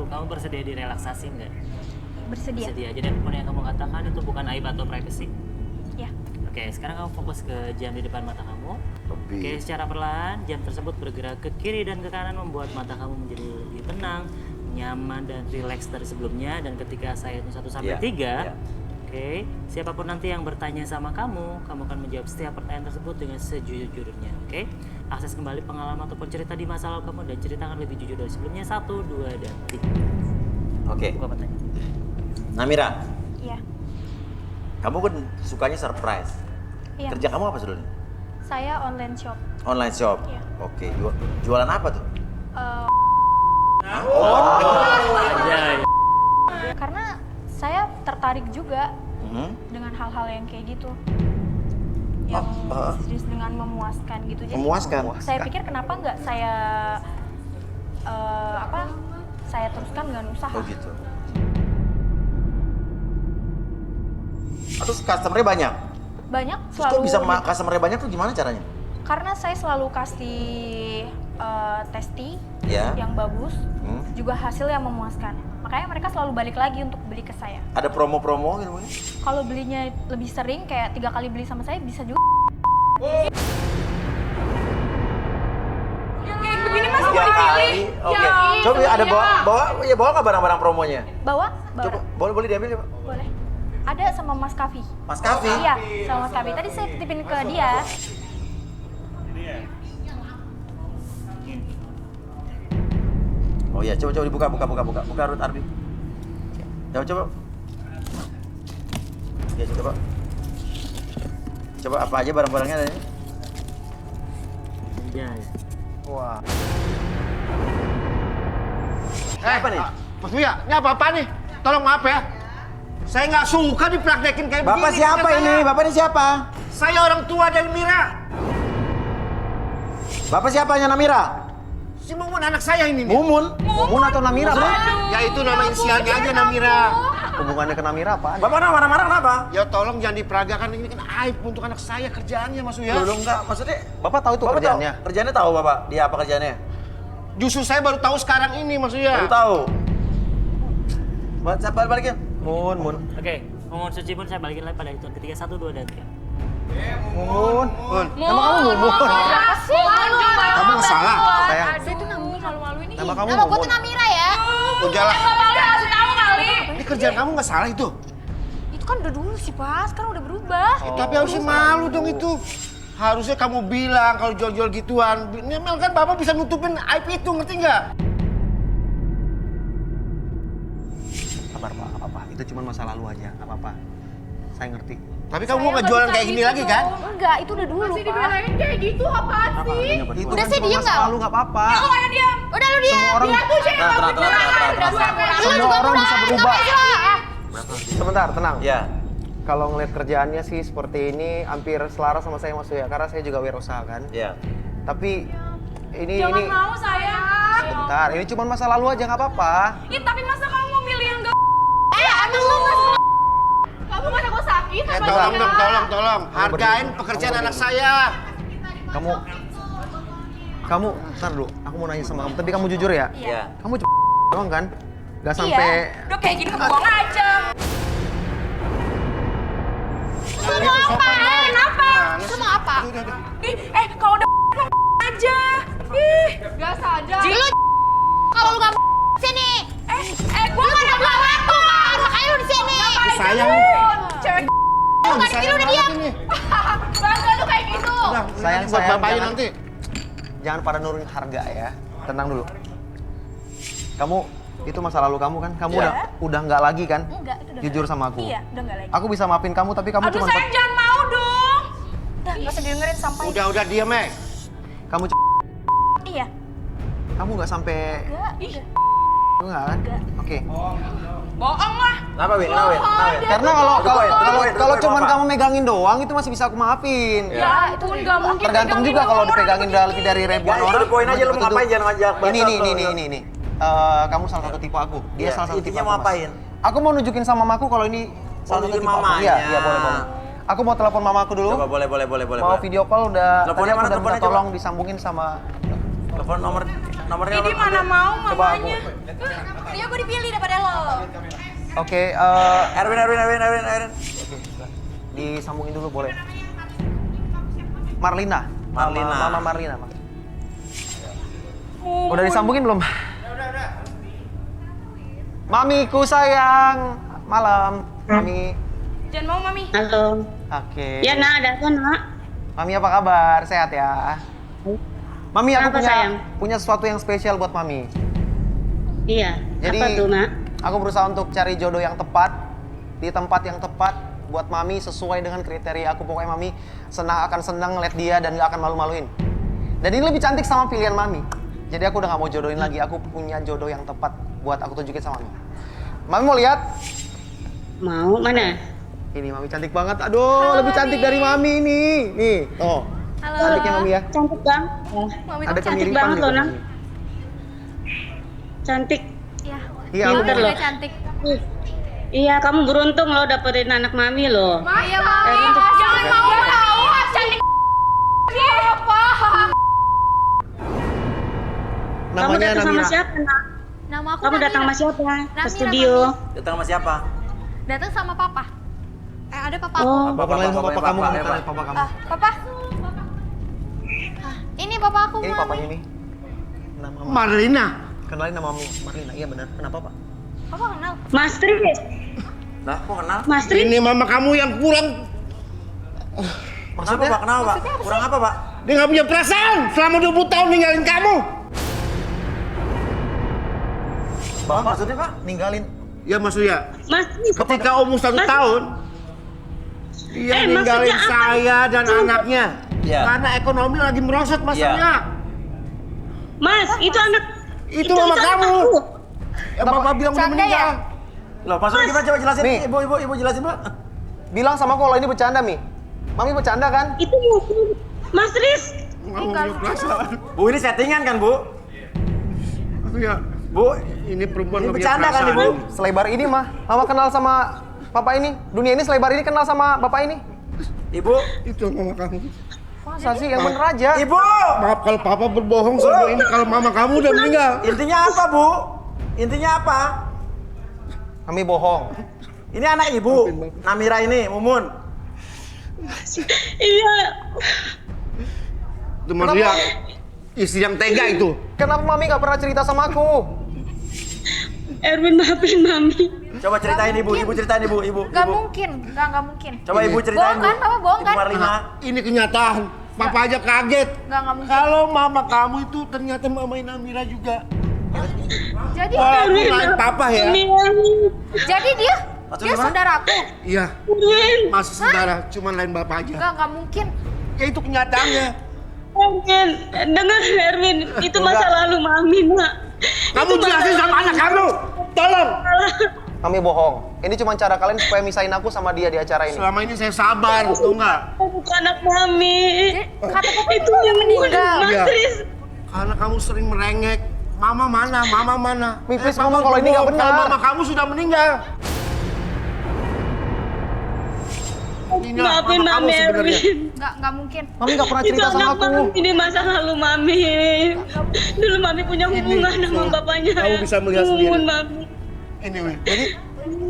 dulu, kamu bersedia direlaksasi nggak? Bersedia. Bersedia. Jadi apapun yang kamu katakan itu bukan aib atau privacy. Ya. Oke, sekarang kamu fokus ke jam di depan mata kamu. Oke, secara perlahan jam tersebut bergerak ke kiri dan ke kanan membuat mata kamu menjadi lebih tenang, nyaman dan rileks dari sebelumnya. Dan ketika saya hitung 1 sampai 3, oke, siapapun nanti yang bertanya sama kamu akan menjawab setiap pertanyaan tersebut dengan sejujur-jujurnya. Oke, akses kembali pengalaman ataupun cerita di masa lalu kamu dan ceritakan lebih jujur dari sebelumnya. 1, 2, dan 3. Oke. Buka pertanyaan. Namira, Iya. kamu kan sukanya surprise. Iya. Kerja kamu apa sebelumnya? Saya online shop. Online shop. Iya. Oke, jualan apa tuh? Anjay. Karena saya tertarik juga Mhm. dengan hal-hal yang kayak gitu. Yang bisnis dengan memuaskan gitu. Jadi Memuaskan. saya pikir kenapa nggak saya saya teruskan dengan usaha. Oh gitu. Terus customer-nya banyak? Banyak Terus selalu kok bisa customer-nya banyak tuh gimana caranya? karena saya selalu kasih testi Ya. yang bagus, juga hasil yang memuaskan. Makanya mereka selalu balik lagi untuk beli ke saya. Ada promo-promo gitu mungkin? Kalau belinya lebih sering, kayak 3 kali beli sama saya bisa juga. Yang kayak begini masa mau dipilih? Oke. Coba ada bawa nggak barang-barang promonya? Bawa? Coba, boleh diambil coba. Boleh. Ada sama Mas Kavi. Mas Kavi? Iya, sama Mas Kavi. Tadi saya titipin ke dia. Oh iya, coba buka Ruth Arbi. Coba. Ya, coba. Coba apa aja barang-barangnya ada ini? Anjay. Wah. Apa nih? Mas Buya, ini apa nih? Tolong maaf ya. Saya nggak suka dipraktekin kayak begini. Bapak siapa kerja ini? saya. Bapak ini siapa? Saya orang tua dari Mira. Bapak siapanya Namira? Si Mumun anak saya ini nih. Mumun? Mumun atau Namira, Bro? Ya itu nama inisialnya aja Namira. Hubungannya ke Namira apa? Bapak marah-marah kenapa? Ya tolong jangan diperagakan, ini kan aib untuk anak saya kerjaannya Mas Buya. Belum enggak, maksudnya Bapak tahu itu kerjaannya? Kerjaannya tahu Bapak? Dia apa kerjaannya? Justru saya baru tahu sekarang ini Mas Buya. Baru tahu. Siapa balikin? Mun. Oke, mohon suci pun saya balikin lagi pada hitungan ketiga. 1, 2, dan 3. Mun. Nama kamu Mumun. Kamu nggak salah. Sayang. Ada itu namanya malu-malu ini. Nama kamu Nama gue Mumun. tuh Namira ya. Udahlah. Bapak udah kasih tahu kali. Ini kerjaan kamu nggak salah itu. Itu kan udah dulu sih Pak, sekarang udah berubah. Tapi harusnya malu dong itu. Harusnya kamu bilang kalau jual-jual gituan. Memang kan Bapak bisa nutupin aib itu, ngerti nggak? Sabar Pak, nggak apa-apa. Itu cuma masa lalu aja, nggak apa-apa. Saya ngerti. Tapi kamu nggak jualan kayak gini lagi kan? Enggak, itu udah dulu, Masih Pak. dibelain kayak gitu apaan sih? Itu Udah kan sih cuma diem masa nggak? lalu nggak apa-apa. Ya kok ada diam? Udah lu diam. Semua orang- Dia tuh sih Tenang. Semua orang bisa berubah. Ah. Sebentar, tenang. Ya. Kalau ngeliat kerjaannya sih seperti ini hampir selaras sama saya Mas Buya, karena saya juga wirausaha kan. Ya. Tapi ini Jangan mau sayang. sebentar, ini cuma masa lalu aja nggak apa-apa. Ya tapi masa kamu mau milih yang gak emang lu gak kamu gak takut sakit apa Tolong gimana? dong, tolong. Hargain pekerjaan anak saya. Kamu, ntar dulu, aku mau nanya sama kamu, tapi kamu jujur ya? Ya. Kamu doang kan? Gak sampai... Udah kayak gini kebuang aja. Lu mau apa? Kenapa? Lu mau apa? Ih, kalau udah aja. Ih, gak sadar. Lu kalau lu gak sini. Gua gak ada waktu. Makanya lu di sini. Sayang. Cewek lu gak dipilih udah diam. Bangga lu kayak gitu. Sayang, buat bapaknya jangan- nanti. Jangan pada nurunin harga ya. Tenang dulu. Kamu, itu masa lalu kamu kan? Kamu Ya. udah nggak lagi kan? Enggak, itu udah Jujur nggak sama lagi. aku. Iya, udah enggak lagi. Aku bisa maafin kamu, tapi kamu Aduh cuma... sayang jangan mau dong. Udah, enggak usah didengerin sampai. Udah diam, Kamu Iya. kamu nggak sampai... Enggak, Ih. udah. Enggak kan? Oke. Bohong lah. Kenapa, Win? Karena kalau Itu cuman apa? kamu megangin doang itu masih bisa aku maafin. Ya itu nggak mungkin. Tergantung pegangin juga kalau orang dipegangin begini. lebih dari ribuan Ya, orang. itu poin aja, lu mau ngapain, jangan ngajak Ini bacot, ini. Kamu salah satu tipe aku. Dia Iya, salah satu tipe intinya aku. mau Mas. ngapain? Aku mau nunjukin sama mamaku kalau ini salah satu nunjukin tipe aku. mamanya. Iya, boleh. Aku mau telepon mamaku dulu. Coba boleh. Mau video call udah. Teleponnya tadi aku mana, udah minta teleponnya tolong coba? disambungin sama Telepon nomornya Ini mana mau Coba aku. mamanya. Dia gue dipilih daripada lo. Oke, Erwin. Oke, disambungin dulu boleh. Marlina. Marlina. Mama Marlina. Udah disambungin belum? Mamiku sayang. Malam. Mami. Jangan mau mami. Halo. Oke. Ya, Nak, ada apa, Nak? Mami apa kabar? Sehat ya? Mami, aku Kenapa, sayang? punya sesuatu yang spesial buat Mami. Iya. Jadi, apa tuh, Nak? aku berusaha untuk cari jodoh yang tepat di tempat yang tepat buat Mami sesuai dengan kriteria aku. Pokoknya Mami akan senang ngeliat dia dan gak akan malu-maluin. Dan ini lebih cantik sama pilihan Mami. Jadi aku udah gak mau jodohin lagi. Aku punya jodoh yang tepat buat aku tunjukin sama Mami. Mami mau lihat? Mau mana? Ini Mami cantik banget. Aduh, lebih cantik dari Mami ini. Nih, oh. Halo. Cantiknya Mami ya. Cantik bang. Mami Ada tuh cantik cantik kemiripan banget gitu. loh, Nang. Cantik. ya. Iya, aku Pinter mau. loh. Cantik. Iya, kamu beruntung loh dapetin anak Mami loh. Iya mami. untuk- Jangan mau cantik. Siapa? Kamu Namanya datang sama Namira. siapa, Nak? Nama aku Kamu Namira. datang sama siapa? Ke Namira, studio. Datang sama siapa? Datang sama papa. Ada papa aku. Oh, Bapak lain sama papa kamu, Bapak, kenalin Bapak. papa kamu. Papa. Ini papa aku. Ini Mami. papanya nih. Nama Marlina. Kenalin nama Mami, Marlina. Iya benar. Kenapa, Pak? Papa kenal. Mas Tris. Nah, kok kenal? Mas Tris. Ini mama kamu yang kurang. Kenapa, Pak? Kenapa, Pak? Kurang apa, Pak? Dia nggak punya perasaan selama 20 tahun ninggalin kamu. Bapak maksudnya, Pak? Ninggalin. Ya maksudnya, Mas Tris. ketika umur 1 Mas- tahun, dia ninggalin maksudnya apa? saya dan anaknya. Iya. Karena ekonomi lagi merosot masalahnya. Mas, itu anak. Itu mama anak kamu. aku. Ya bapak bilang udah Canda meninggal. ya? Loh, maksudnya gimana? Coba jelasin. Nih. Ibu jelasin, Pak. Bilang sama aku kalau ini bercanda, Mi. Mami bercanda kan? Itu Mas Tris. Nggak mau punya perasaan. Bu, ini settingan kan, Bu? Iya. Bu, Ini perempuan Ini nggak punya bercanda kan, perasaan. Ibu? Selebar ini mah. Mama kenal sama papa ini. Dunia ini selebar ini kenal sama bapak ini. Ibu, Itu mama kamu. Masa sih yang bener aja? Ibu. Maaf kalau papa berbohong selama ini kalau mama kamu udah meninggal. Intinya apa, Bu? Intinya apa? Kami bohong. Ini anak Ibu, Namira ini, Mumun. Iya. Itu dia istri yang tega itu. Kenapa Mami gak pernah cerita sama aku? Erwin maafin Mami. Coba ceritain Ibu, Ibu ceritain Ibu. Gak mungkin. Gak mungkin. Coba Ibu ceritain, Bohong kan? Papa bohong kan? Ibu Marlina. Ini kenyataan. Papa aja kaget. Gak mungkin. Kalau mama kamu itu ternyata mamain Amira juga. Jadi Walaupun lain papa ya. jadi dia Maksudnya gimana? saudaraku. Iya, Erwin. masih saudara, cuman lain bapak aja. Gak mungkin. Ya itu kenyataannya. Erwin, dengar Erwin, itu masa lalu Mami, Mak. Kamu jelasin sama anak kamu. Tolong. Mami bohong. Ini cuma cara kalian supaya misahin aku sama dia di acara ini. Selama ini saya sabar, tau nggak? Bukan anak Mami. Kata papa Itu udah yang meninggal. Mas Iya. Tris. Karena kamu sering merengek. Mama mana? Mama mana? Mi, please kamu ngomong kalau ini nggak berbohong benar. Kalau mama kamu sudah meninggal. Inilah Maafin mama kamu Mami, sebenarnya. Erwin. Gak mungkin. Mami gak pernah Itu cerita sama anak aku. Mami, ini masa lalu Mami. Dulu Mami punya hubungan sama bapaknya. kamu bisa melihat sendiri. Mumun, Mami. Anyway,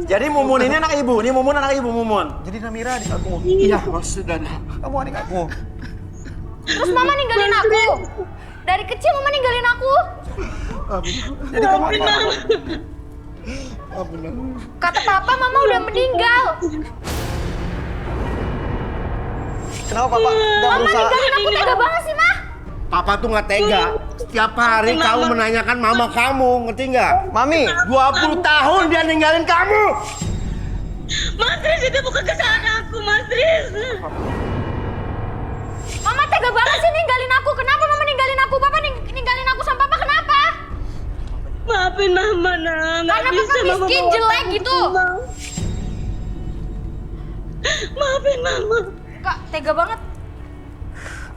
Jadi Mumun ini anak Ibu, ini Mumun anak Ibu, Mumun. Jadi Namira adik aku. iya maksudnya. Kamu adik aku. Terus mama ninggalin aku. Dari kecil mama ninggalin aku. Jadi kamu adik aku. Kata papa mama udah meninggal. Kenapa papa gak Mama berusaha? ninggalin aku tega banget sih mah. Papa tuh nggak tega. Setiap hari kamu menanyakan mama kamu, ngerti nggak? Mami, 20 tahun dia ninggalin kamu. Mas Tris, itu bukan kesalahan aku, Mas Tris. Mama tega banget sih ninggalin aku. Kenapa mama ninggalin aku? Papa ninggalin aku sama papa kenapa? Maafin Mama, Nang. Nggak Karena bisa papa Mama miskin, bawa jelek kamu gitu. pulang. Maafin Mama. Kak, tega banget.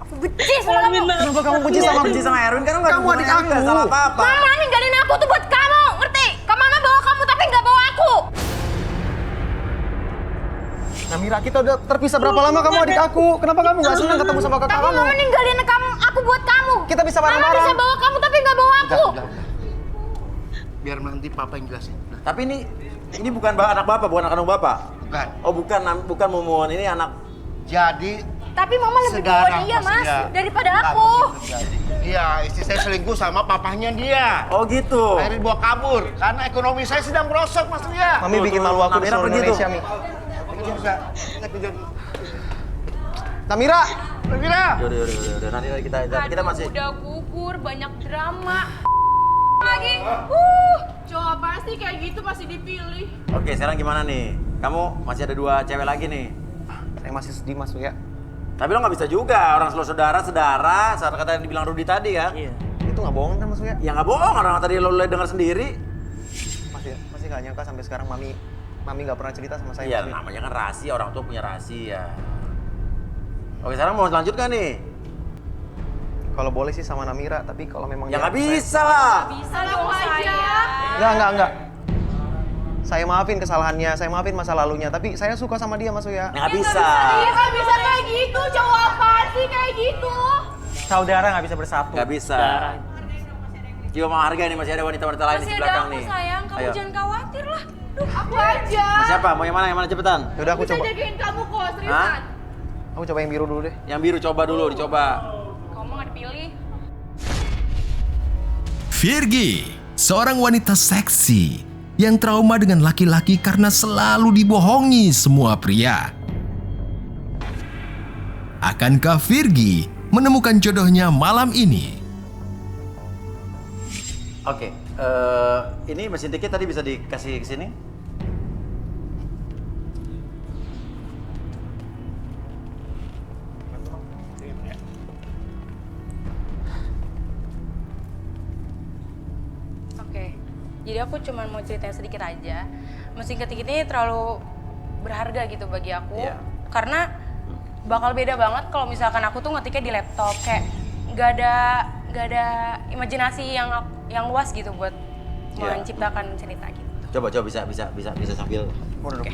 Aku benci sama kamu. kenapa kamu benci sama aku? Benci sama Erwin kan nggak Kamu adik hubungannya, aku. nggak salah apa-apa. Mama ninggalin aku tuh buat kamu, ngerti? Mama bawa kamu tapi nggak bawa aku. Namira, kita udah terpisah berapa lama kamu adik aku? Kenapa kamu gak senang ketemu sama kakak Tapi kamu? mama ninggalin kamu, aku buat kamu. Kita bisa Mama bareng-bareng. bisa bawa kamu tapi nggak bawa aku. Udah. Biar nanti papa yang jelasin. Udah. Tapi ini bukan anak bapak, bukan anak kandung bapak. Bukan. Oh bukan Momon, ini anak. Jadi Tapi mama lebih bawa sedarang dia, pasti Mas, dia. daripada Nggak aku. mungkin terjadi. Iya, istri saya selingkuh sama papahnya dia. Oh gitu. Akhirnya dibawa kabur karena ekonomi saya sedang merosot, Mas Lia. Mami bikin malu aku di Namira seluruh pergi tuh. Indonesia, Mi. Kita kejar. Namira! Namira. Yaudah, nanti kita masih. Udah gugur, banyak drama. Lagi. Cowok apaan sih kayak gitu masih dipilih? Oke, sekarang gimana nih? Kamu masih ada 2 cewek lagi nih. Saya masih sedih, Mas Uya. Tapi lo nggak bisa juga, orang selalu saudara, saat kata yang dibilang Rudi tadi kan? Iya. Itu nggak bohong kan, Mas Uya? Ya nggak bohong, orang tadi lo dengar sendiri. Masih nggak nyangka sampai sekarang Mami nggak pernah cerita sama saya. Iya, Mas Uya. namanya kan rahasia, orang tua punya rahasia. Oke, sekarang mau lanjut kan nih? Kalau boleh sih sama Namira, tapi kalau memang Ya dia- nggak bisa lah. Bisa dong aja. Enggak. Saya maafin kesalahannya, saya maafin masa lalunya, tapi saya suka sama dia, Mas Uya. Ya nggak bisa. Iya kan bisa kayak gitu, cowok apaan sih kayak gitu? Saudara nggak bisa bersatu. Nggak bisa. Darah. Jiwa menghargai nih, masih ada wanita-wanita lain di Masih ada belakang aku nih. sayang, kamu Ayo. jangan khawatir lah. Duh, aku aja. Mau siapa? Mau yang mana cepetan? Yaudah aku Bisa coba. jagain kamu kok, Hah? seriusan. Aku coba yang biru dulu deh. Yang biru coba dulu, dicoba. Kamu nggak dipilih. Virgi, seorang wanita seksi yang trauma dengan laki-laki karena selalu dibohongi semua pria. Akankah Virgi menemukan jodohnya malam ini? Oke, ini mesin tiket tadi bisa dikasih ke sini? Oke, jadi aku cuma mau ceritain sedikit aja. Mesin ketik ini terlalu berharga gitu bagi aku, Iya. karena bakal beda banget kalau misalkan aku tuh ngetiknya di laptop, kayak nggak ada imajinasi yang luas gitu buat Iya. menciptakan cerita gitu. Coba bisa sambil. Oke.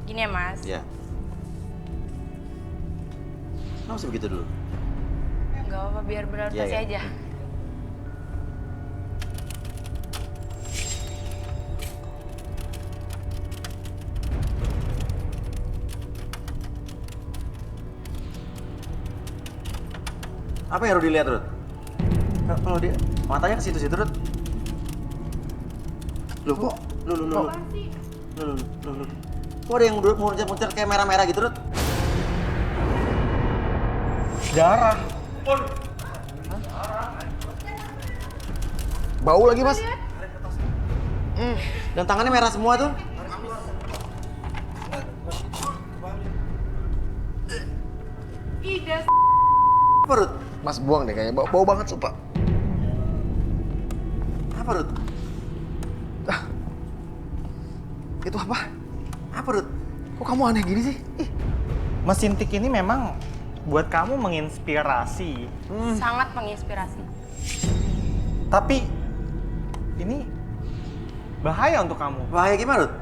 Gini ya Mas. Ya. Kamu masih begitu dulu. Gak apa-apa, biar beradaptasi Iya, iya. aja. Apa yang Rudi lihat, Rud? Kalau dia matanya ke situ-situ, Rud. Loh kok? Loh. Kok ada yang muncul kayak merah-merah gitu, Rud? Darah. Bau lagi, Mas. Dan tangannya merah semua tuh. Apa, Rud? Mas buang deh kayaknya, bau banget sumpah. Apa, Rud? Itu apa? Apa, Rud? Kok kamu aneh gini sih? Ih, Mesin tik ini memang buat kamu menginspirasi. Sangat menginspirasi. Tapi ini bahaya untuk kamu. Bahaya gimana, Rud?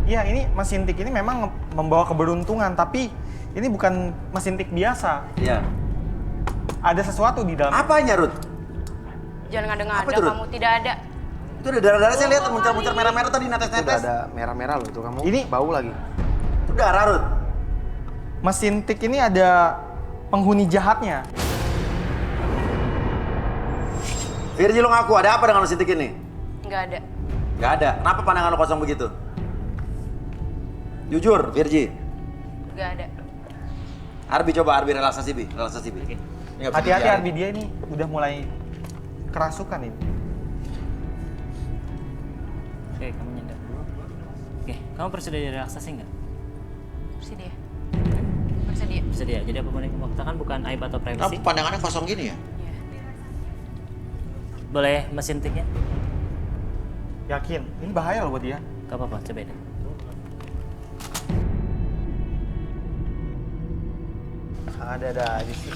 Iya, ini mesin tik ini memang membawa keberuntungan, tapi ini bukan mesin tik biasa. Iya. Ada sesuatu di dalam. Apanya, Rud? Jangan Apa ngada-ngada, itu, Rut? kamu tidak ada. Itu ada darah-darah, saya lihat muncul merah-merah tadi, itu udah netes-netes. ada merah-merah loh itu kamu. Ini- bau lagi. Itu darah, Rud. Mesin tik ini ada penghuni jahatnya. Virgi, lo ngaku ada apa dengan mesin tik ini? Nggak ada. Gak ada. Kenapa pandangan lo kosong begitu? Jujur, Virgi. Nggak ada. Arbi coba, Arbi relaksasi, Bi. Relaksasi, Bi. Ini nggak bisa Hati-hati dibiarin. Arbi, dia ini udah mulai kerasukan ini. Oke, kamu nyender dulu. Oke, kamu bersedia relaksasi nggak? Bersedia. Bersedia. Bersedia. Jadi apa yang kamu katakan bukan aib atau privasi? Pandangannya kosong gini ya? Iya. Boleh mesin tiknya? Yakin, ini bahaya loh buat dia. Gak apa-apa, cobain deh. Ada aja sih.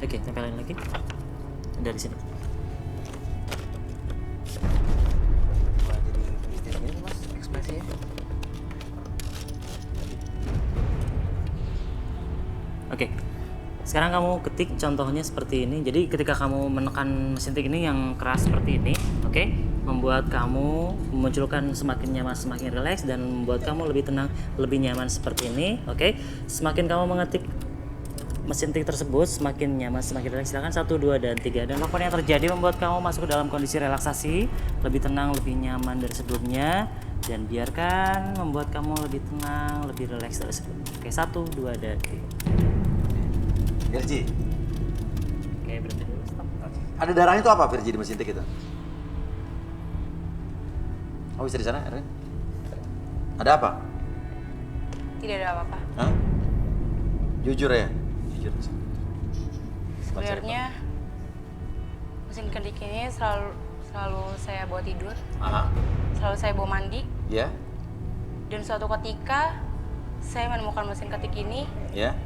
Oke, tempelin lagi. Dari sini. Ini Mas, ekspresinya. Sekarang kamu ketik contohnya seperti ini. Jadi ketika kamu menekan mesin tik ini yang keras seperti ini, oke, membuat kamu memunculkan semakin nyaman, semakin rileks, dan membuat kamu lebih tenang, lebih nyaman seperti ini, oke. Semakin kamu mengetik mesin tik tersebut, semakin nyaman, semakin rileks. Silakan 1, 2, dan 3. Dan apapun yang terjadi membuat kamu masuk ke dalam kondisi relaksasi, lebih tenang, lebih nyaman dari sebelumnya, dan biarkan membuat kamu lebih tenang, lebih rileks dari sebelumnya. Oke, 1, 2, dan 3. Virgi, Oke, berhenti dulu, stop. ada darahnya itu apa Virgi di mesin tik itu? Oh, bisa di sana, Erin? Ada apa? Tidak ada apa-apa. Hah? Jujur ya? Jujur. Sebenarnya mesin ketik ini selalu saya bawa tidur, Aha. selalu saya bawa mandi. Ya? Dan suatu ketika saya menemukan mesin ketik ini, Ya?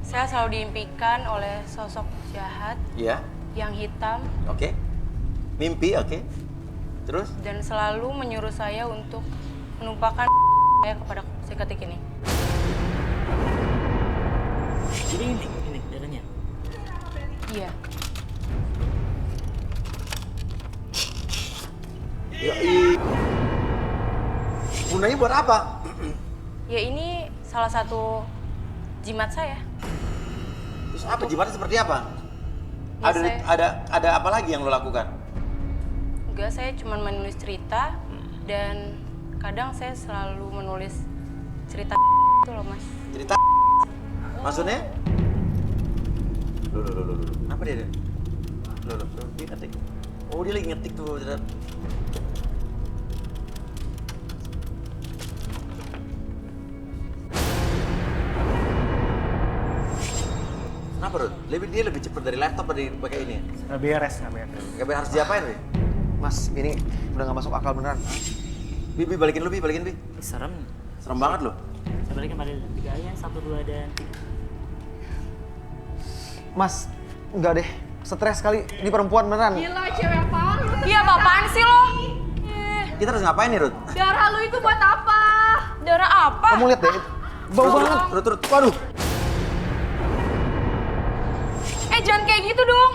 saya selalu diimpikan oleh sosok jahat Ya? yang hitam Oke. Mimpi, oke. Terus? dan selalu menyuruh saya untuk menumpahkan saya kepada mesin ketik ini. Jadi ini darahnya. Iya. Ya, gunanya buat apa? Ya ini salah satu jimat saya. Terus apa? Jimatnya seperti apa? Ya, Ada apa lagi yang lo lakukan? Enggak, saya cuma menulis cerita dan kadang saya selalu menulis cerita itu loh, Mas. Cerita? Maksudnya? Loh. Apa dia? Loh, dia ngetik. Oh, dia lagi ngetik tuh. Kenapa, Rud? Dia lebih cepat dari laptop dari pakai ini? Nggak beres. Gak harus diapain, Bi? Mas, ini udah nggak masuk akal beneran. Bi, balikin lu, Bi. Serem. Serem banget loh. Saya balikin pada 3 aja, 1, 2, dan 3. Mas, enggak deh. Stres kali. Ini perempuan beneran. Gila, cewek apaan lu? Iya, apaan sih lo? Kita harus ngapain nih, Rud? Darah lu itu buat apa? Darah apa? Kamu lihat deh. Bau banget. Rud. Waduh. Jangan kayak gitu dong.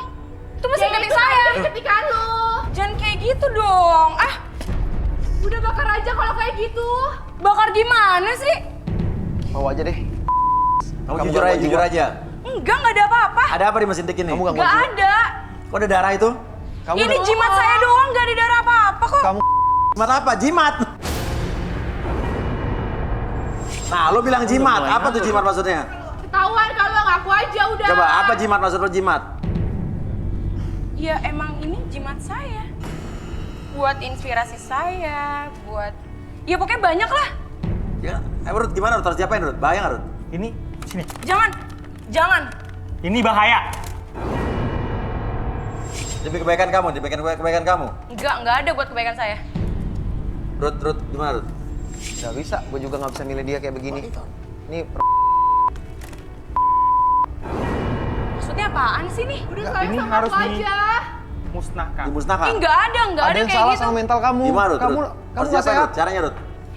Itu mesin ketik saya. Ketikan lu. Jangan kayak gitu dong. Udah bakar aja kalau kayak gitu. Bakar gimana sih? Bawa aja deh. Kamu Kamu jujur aja. Enggak ada apa-apa. Ada apa di mesin tik ini? Kamu Enggak gangguan jiwa. ada. Kok ada darah itu? Kamu Ini jimat saya doang, enggak ada darah apa-apa kok. Kamu Jimat apa? Jimat. Nah, lo bilang jimat. Apa tuh jimat maksudnya? Ketahuan kalau ngaku aja udah. Coba, apa jimat maksud lo jimat? Ya emang ini jimat saya. Buat inspirasi saya, buat... Ya pokoknya banyak lah. Ya, Rud, gimana Rud? Harus diapain Rud? Bahaya nggak Rud? Ini sini. Jangan. Ini bahaya. Demi kebaikan kamu, kebaikan kamu. Enggak ada buat kebaikan saya. Rud, gimana Rud? nggak bisa. Gue juga nggak bisa milih dia kayak begini. Ini Maksudnya apaan sih nih? Udah sayang ini sama harus aku aja. Dimusnahkan. Dimusnahkan. Enggak ada ada yang kayak salah gitu. sama mental kamu. Gimana Rud? Kamu Rud? kamu Harus nggak diapain sehat. Rud? Caranya Rud?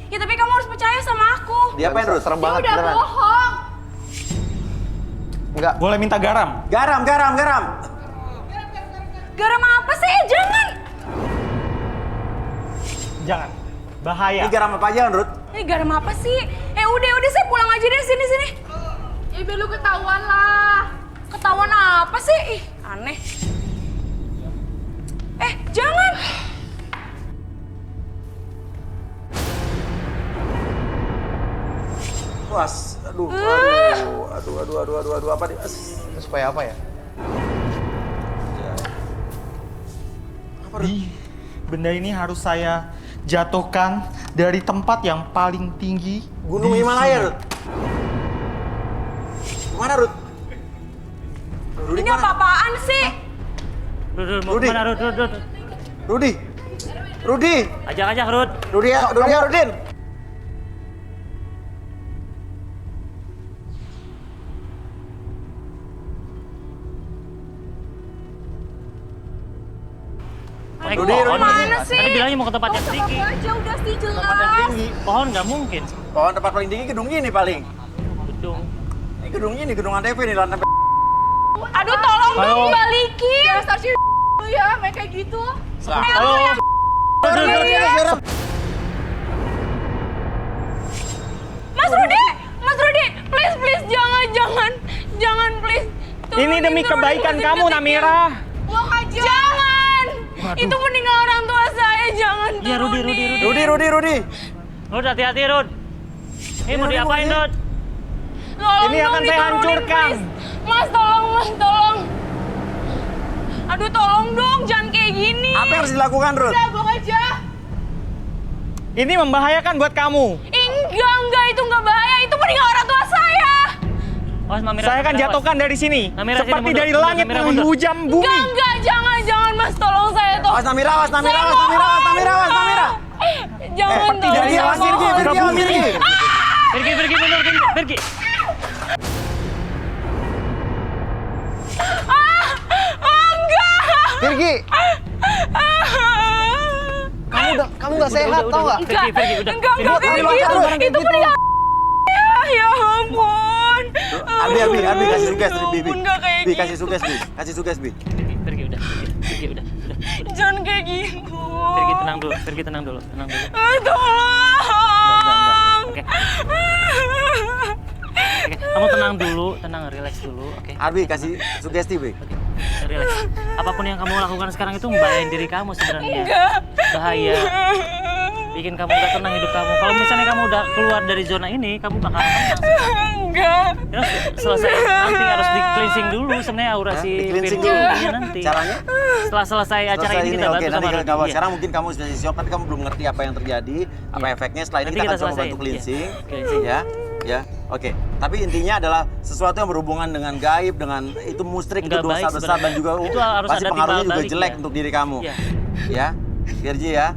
Ya tapi kamu harus percaya sama aku. Diapain Rud? Serem Dia banget udah beneran. bohong. Enggak. Boleh minta garam? Garam. Garam apa sih? Jangan. Jangan. Bahaya. Ini garam apa aja kan Rud? Ini garam apa sih? Udah saya pulang aja deh sini. Ya biar lu ketahuan lah. Ketahuan apa sih? Ih, aneh. Jangan. Was, aduh, apa nih? Supaya apa ya? Apa Rud? Benda ini harus saya jatuhkan dari tempat yang paling tinggi. Gunung di Himalaya sini. Rud. Gimana Rud? Rudi Ini kemana? apa-apaan sih? Mau Rudi. kemana, Rud? Rudi. Ajak, Rud. Rudin. Naik Rudi, pohon. Mana sih? Tadi bilangnya mau ke tempat yang Sama tinggi. aku aja udah sih Tempat yang jelas. tinggi. Pohon nggak mungkin. Pohon tempat paling tinggi gedung ini paling. Gedung. Ini gedung Antv nih, lantai Aduh, tolong Halo. dong balikin. Dasar si ya, main kayak gitu. Halo. Mas Rudi, please, jangan please. Ini demi kebaikan kamu, Namira. Buang aja. Jangan. Itu meninggal orang tua saya, jangan Iya, Rudi. Rudi. Rud, hati-hati, Rud. Ini mau diapain, Rud? Tolong Ini dong akan saya diturunin, hancurkan. please. Mas, tolong. Aduh, tolong dong, jangan kayak gini. Apa yang harus dilakukan, Rud? Udah, buang aja. Ini membahayakan buat kamu. Enggak, itu enggak bahaya. Itu meninggal orang tua saya. Awas, Mamira. Saya akan Mamira, jatuhkan dari sini. Namira, sini, Seperti mundur. dari Mundur, langit Namira, mundur. menghujam bumi. Enggak, jangan Mas, tolong saya tuh. Awas Namira. Saya mohon. Jangan Seperti dong. dari saya langit mohon. menghujam bumi. Pergi, mundur, pergi. Virgi, kamu nggak sehat tau nggak? Pergi, udah. Enggak kayak gitu. Itu meninggal. Ya ampun. Arbi kasih suges, Bi. Enggak kayak Bi gitu. kasih suges, Bi. Pergi, udah. Jangan kayak gitu. Pergi, tenang dulu. Tolong. Oke. Kamu tenang, relax dulu, oke? Arbi kasih sugesti, Bi. Relax. Apapun yang kamu lakukan sekarang itu membahayain diri kamu sebenarnya. Bahaya. Bikin kamu gak tenang hidup kamu. Kalau misalnya kamu udah keluar dari zona ini, kamu bakal tenang. Enggak. Terus selesai nanti harus di cleansing dulu sebenarnya aura si Di-cleansing Virgi dulu. nya nanti. Caranya? Setelah selesai acara Selesai ini kita bantu oke, sama nanti Rudi. kalau Iya. sekarang mungkin kamu sudah shock, nanti kamu belum ngerti apa yang terjadi, apa efeknya. Setelah ini Nanti kita akan kita coba selesaiin, bantu cleansing, iya. Cleansing. ya, oke. Tapi intinya adalah sesuatu yang berhubungan dengan gaib, dengan itu musrik, itu Nggak baik dosa besar dan sebenarnya. juga Itu harus pasti ada pengaruhnya timbal juga balik, jelek ya. untuk diri kamu, Iya. ya, Virgi ya.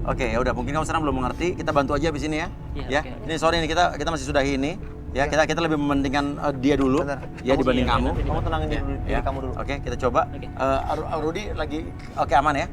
Oke, ya udah mungkin kamu sekarang belum mengerti, kita bantu aja di sini ya. Iya, Ya. oke. Ini sorry nih kita masih sudahi ini. Ya, kita lebih mementingkan dia dulu, Benar. ya dibanding Iya, kamu. nanti Kamu tenangin diri Ya. kamu dulu. Oke, kita coba. Oke. Rudi lagi oke aman ya?